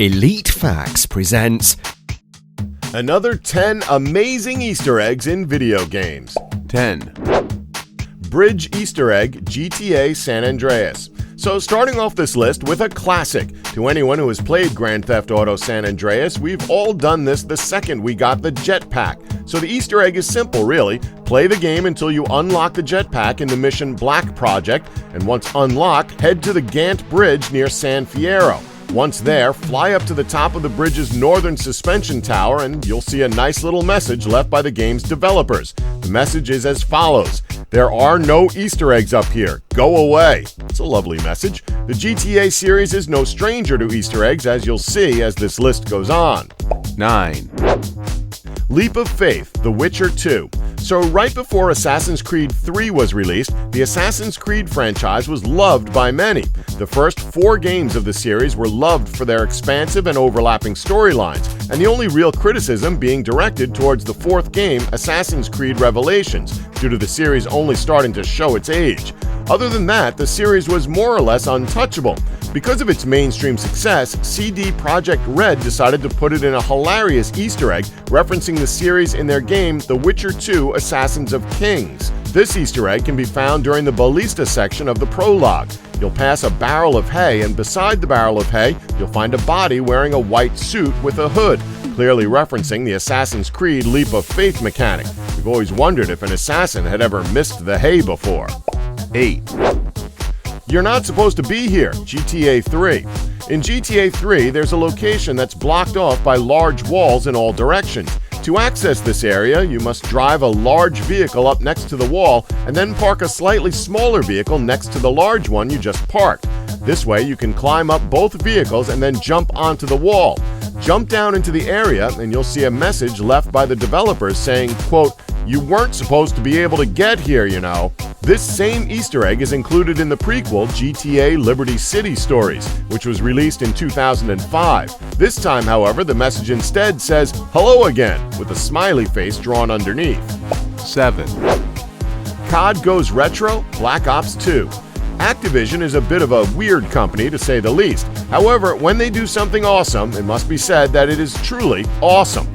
Elite Facts presents Another 10 amazing Easter eggs in video games. 10. Bridge Easter egg GTA San Andreas. So starting off this list with a classic. To anyone who has played Grand Theft Auto San Andreas, we've all done this the second we got the jetpack. So the Easter egg is simple, really. Play the game until you unlock the jetpack in the mission Black Project, and once unlocked, head to the Gant Bridge near San Fierro. Once there, fly up to the top of the bridge's northern suspension tower and you'll see a nice little message left by the game's developers. The message is as follows: "There are no Easter eggs up here. Go away." It's a lovely message. The GTA series is no stranger to Easter eggs, as you'll see as this list goes on. 9. Leap of Faith, The Witcher 2. So right before Assassin's Creed 3 was released, the Assassin's Creed franchise was loved by many. The first 4 games of the series were loved for their expansive and overlapping storylines, and the only real criticism being directed towards the 4th game, Assassin's Creed Revelations, due to the series only starting to show its age. Other than that, the series was more or less untouchable. Because of its mainstream success, CD Projekt Red decided to put it in a hilarious Easter egg referencing the series in their game The Witcher 2 Assassins of Kings. This Easter egg can be found during the Ballista section of the prologue. You'll pass a barrel of hay, and beside the barrel of hay, you'll find a body wearing a white suit with a hood, clearly referencing the Assassin's Creed Leap of Faith mechanic. We've always wondered if an assassin had ever missed the hay before. 8. You're not supposed to be here, GTA 3. In GTA 3, there's a location that's blocked off by large walls in all directions. To access this area, you must drive a large vehicle up next to the wall and then park a slightly smaller vehicle next to the large one you just parked. This way, you can climb up both vehicles and then jump onto the wall. Jump down into the area and you'll see a message left by the developers saying, quote, "You weren't supposed to be able to get here, you know." This same Easter egg is included in the prequel GTA Liberty City Stories, which was released in 2005. This time, however, the message instead says, "Hello again," with a smiley face drawn underneath. 7. COD Goes Retro, Black Ops 2. Activision is a bit of a weird company, to say the least. However, when they do something awesome, it must be said that it is truly awesome.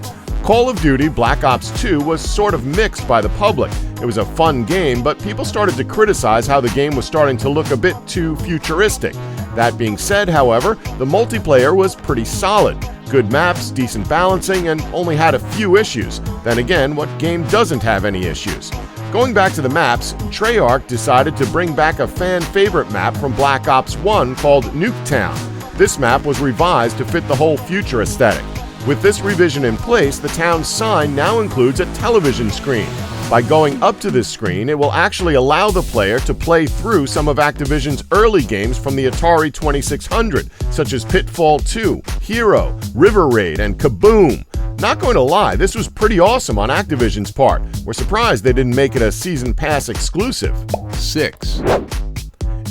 Call of Duty Black Ops 2 was sort of mixed by the public. It was a fun game, but people started to criticize how the game was starting to look a bit too futuristic. That being said, however, the multiplayer was pretty solid. Good maps, decent balancing, and only had a few issues. Then again, what game doesn't have any issues? Going back to the maps, Treyarch decided to bring back a fan favorite map from Black Ops 1 called Nuketown. This map was revised to fit the whole future aesthetic. With this revision in place, the town's sign now includes a television screen. By going up to this screen, it will actually allow the player to play through some of Activision's early games from the Atari 2600, such as Pitfall 2, Hero, River Raid, and Kaboom! Not going to lie, this was pretty awesome on Activision's part. We're surprised they didn't make it a Season Pass exclusive. 6.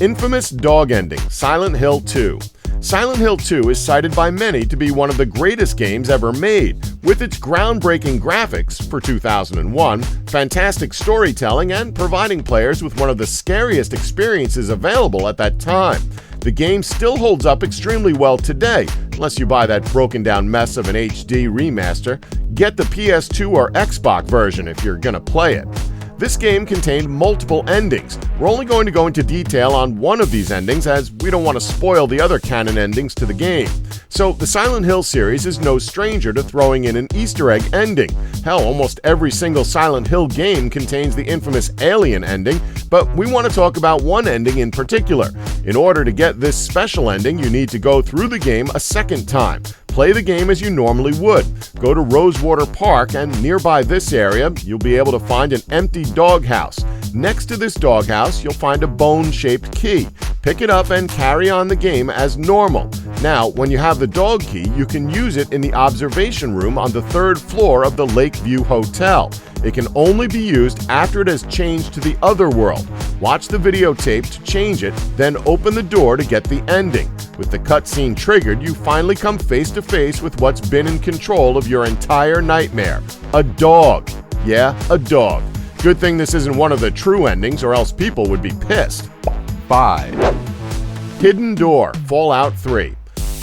Infamous dog ending, Silent Hill 2. Silent Hill 2 is cited by many to be one of the greatest games ever made. With its groundbreaking graphics for 2001, fantastic storytelling, and providing players with one of the scariest experiences available at that time. The game still holds up extremely well today, unless you buy that broken down mess of an HD remaster. Get the PS2 or Xbox version if you're gonna play it. This game contained multiple endings. We're only going to go into detail on one of these endings, as we don't want to spoil the other canon endings to the game. So the Silent Hill series is no stranger to throwing in an Easter egg ending. Hell, almost every single Silent Hill game contains the infamous Alien ending, but we want to talk about one ending in particular. In order to get this special ending, you need to go through the game a second time. Play the game as you normally would. Go to Rosewater Park, and nearby this area, you'll be able to find an empty doghouse. Next to this doghouse, you'll find a bone-shaped key. Pick it up and carry on the game as normal. Now, when you have the dog key, you can use it in the observation room on the 3rd floor of the Lakeview Hotel. It can only be used after it has changed to the other world. Watch the videotape to change it, then open the door to get the ending. With the cutscene triggered, you finally come face to face with what's been in control of your entire nightmare. A dog. Yeah, a dog. Good thing this isn't one of the true endings, or else people would be pissed. 5. Hidden Door, Fallout 3.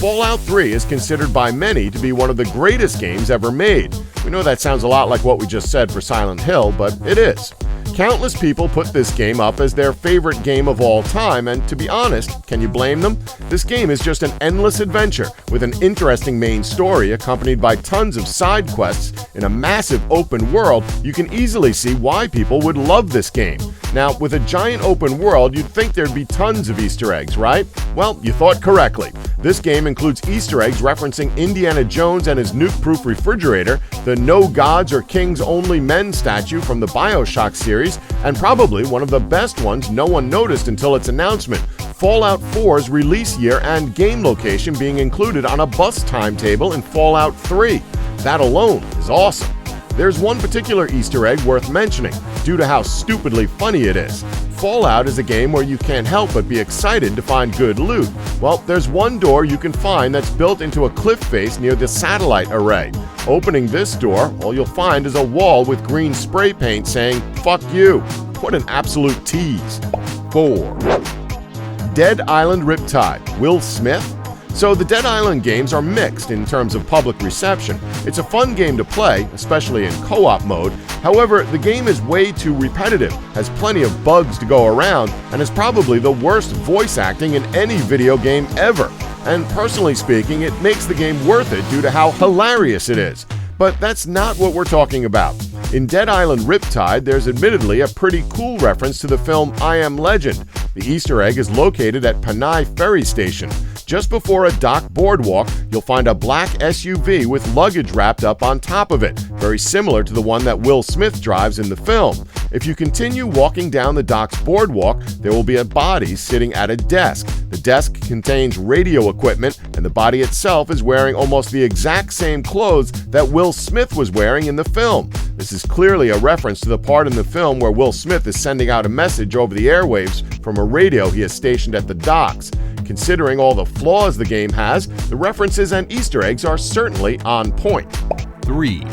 Fallout 3 is considered by many to be one of the greatest games ever made. We know that sounds a lot like what we just said for Silent Hill, but it is. Countless people put this game up as their favorite game of all time, and to be honest, can you blame them? This game is just an endless adventure with an interesting main story accompanied by tons of side quests in a massive open world. You can easily see why people would love this game. Now, with a giant open world, you'd think there'd be tons of Easter eggs, right? Well, you thought correctly. This game includes Easter eggs referencing Indiana Jones and his nuke-proof refrigerator, the No Gods or Kings Only Men statue from the BioShock series, and probably one of the best ones no one noticed until its announcement, Fallout 4's release year and game location being included on a bus timetable in Fallout 3. That alone is awesome. There's one particular Easter egg worth mentioning, due to how stupidly funny it is. Fallout is a game where you can't help but be excited to find good loot. Well, there's one door you can find that's built into a cliff face near the satellite array. Opening this door, all you'll find is a wall with green spray paint saying, "Fuck you." What an absolute tease. 4, Dead Island Riptide, Will Smith? So the Dead Island games are mixed in terms of public reception. It's a fun game to play, especially in co-op mode. However, the game is way too repetitive, has plenty of bugs to go around, and is probably the worst voice acting in any video game ever. And personally speaking, it makes the game worth it due to how hilarious it is. But that's not what we're talking about. In Dead Island Riptide, there's admittedly a pretty cool reference to the film I Am Legend. The Easter egg is located at Panay Ferry Station. Just before a dock boardwalk, you'll find a black SUV with luggage wrapped up on top of it, very similar to the one that Will Smith drives in the film. If you continue walking down the dock's boardwalk, there will be a body sitting at a desk. The desk contains radio equipment, and the body itself is wearing almost the exact same clothes that Will Smith was wearing in the film. This is clearly a reference to the part in the film where Will Smith is sending out a message over the airwaves from a radio he has stationed at the docks. Considering all the flaws the game has, the references and Easter eggs are certainly on point. 3,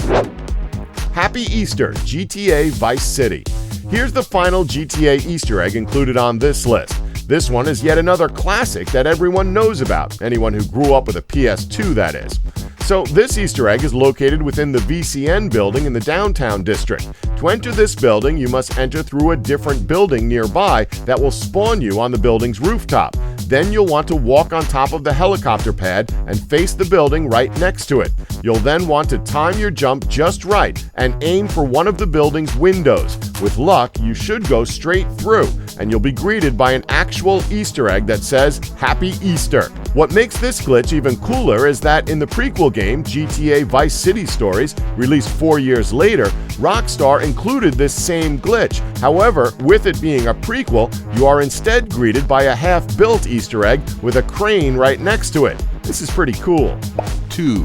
Happy Easter, GTA Vice City. Here's the final GTA Easter egg included on this list. This one is yet another classic that everyone knows about, anyone who grew up with a PS2 that is. So this Easter egg is located within the VCN building in the downtown district. To enter this building, you must enter through a different building nearby that will spawn you on the building's rooftop. Then you'll want to walk on top of the helicopter pad and face the building right next to it. You'll then want to time your jump just right and aim for one of the building's windows. With luck, you should go straight through, and you'll be greeted by an actual Easter egg that says, "Happy Easter." What makes this glitch even cooler is that in the prequel game, GTA Vice City Stories, released 4 years later, Rockstar included this same glitch. However, with it being a prequel, you are instead greeted by a half-built Easter egg with a crane right next to it. This is pretty cool. 2,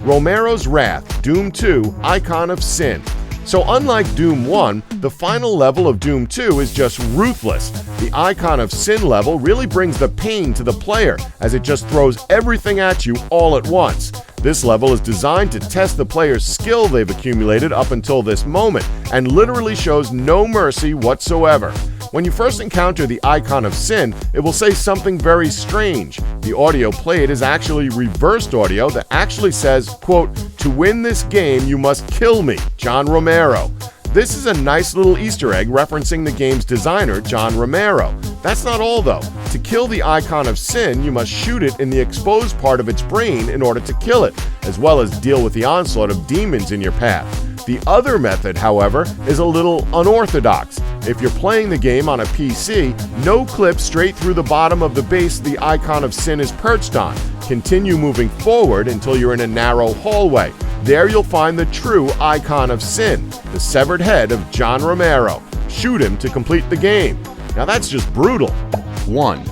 Romero's Wrath, Doom 2, Icon of Sin. So unlike Doom 1, the final level of Doom 2 is just ruthless. The Icon of Sin level really brings the pain to the player, as it just throws everything at you all at once. This level is designed to test the player's skill they've accumulated up until this moment, and literally shows no mercy whatsoever. When you first encounter the Icon of Sin, it will say something very strange. The audio played is actually reversed audio that actually says, quote, "To win this game, you must kill me, John Romero." This is a nice little Easter egg referencing the game's designer, John Romero. That's not all though. To kill the Icon of Sin, you must shoot it in the exposed part of its brain in order to kill it, as well as deal with the onslaught of demons in your path. The other method, however, is a little unorthodox. If you're playing the game on a PC, no clip straight through the bottom of the base the Icon of Sin is perched on. Continue moving forward until you're in a narrow hallway. There you'll find the true Icon of Sin, the severed head of John Romero. Shoot him to complete the game. Now that's just brutal. 1,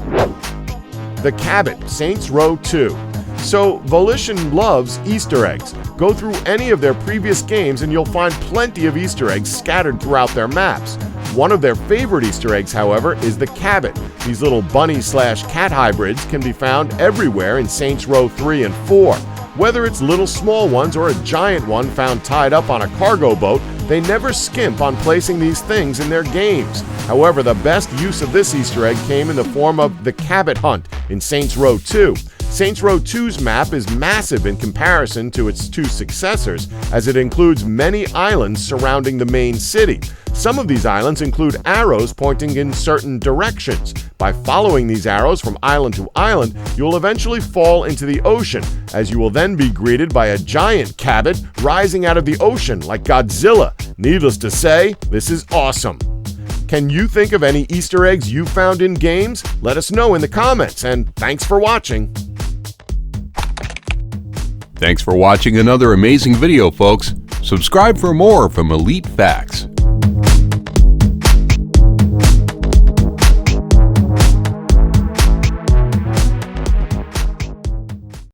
The Cabot, Saints Row 2. So Volition loves Easter eggs. Go through any of their previous games and you'll find plenty of Easter eggs scattered throughout their maps. One of their favorite Easter eggs, however, is the Cabot. These little bunny/cat hybrids can be found everywhere in Saints Row 3 and 4. Whether it's little small ones or a giant one found tied up on a cargo boat, they never skimp on placing these things in their games. However, the best use of this Easter egg came in the form of the Cabot Hunt in Saints Row 2. Saints Row 2's map is massive in comparison to its two successors, as it includes many islands surrounding the main city. Some of these islands include arrows pointing in certain directions. By following these arrows from island to island, you will eventually fall into the ocean, as you will then be greeted by a giant Cabot rising out of the ocean like Godzilla. Needless to say, this is awesome. Can you think of any Easter eggs you found in games? Let us know in the comments, and thanks for watching. Thanks for watching another amazing video, folks. Subscribe for more from Elite Facts.